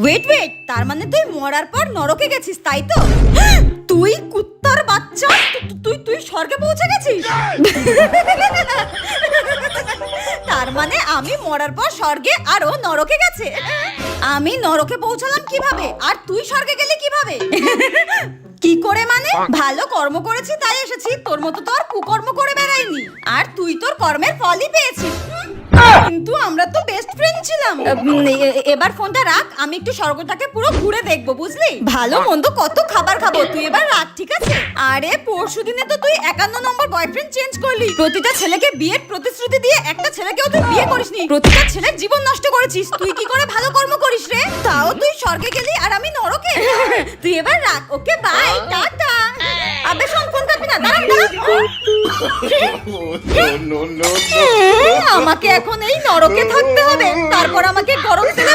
Wait wait, তার মানে তুই মরার পর নরকে গেছিস তাই তো? তুই কুত্তার বাচ্চা, তুই তুই স্বর্গে পৌঁছে গেছিস? তার মানে আমি মরার পর স্বর্গে আর ও নরকে গেছে। আমি নরকে পৌঁছালাম কিভাবে আর তুই স্বর্গে গেলি কিভাবে? কি করে মানে? ভালো কর্ম করেছি তাই এসেছি, তোর মতো তো আর কুকর্ম করে বেড়াইনি। আর তুই তোর কর্মের ফলই পেয়েছিস। কিন্তু আমরা তো বেস্ট ফ্রেন্ড ছিলাম। এবার ফোনটা রাখ, আমি একটু স্বর্গটাকে পুরো ঘুরে দেখবো, বুঝলি? ভালো মন্দ কত খাবার খাবো, তুই এবার রাখ, ঠিক আছে? আরে পরশুদিনে তো তুই 51 নম্বর বয়ফ্রেন্ড চেঞ্জ করলি। প্রতিটা ছেলেকে বিয়ের প্রতিশ্রুতি দিয়ে একটা ছেলেকেও তুই বিয়ে করিসনি। প্রতিটা ছেলের জীবন নষ্ট করেছিস। তুই কি করে ভালো কর্ম করিস রে? তাও তুই স্বর্গে গেলি আর আমি নরকে। তুই এবার রাখ, ওকে বাই, টাটা। আবে শোন, ফোন কাটবি না, দাঁড়া দাঁড়া। আমাকে এখন এই নরকে থাকতে হবে, তারপর আমাকে গরম তেলে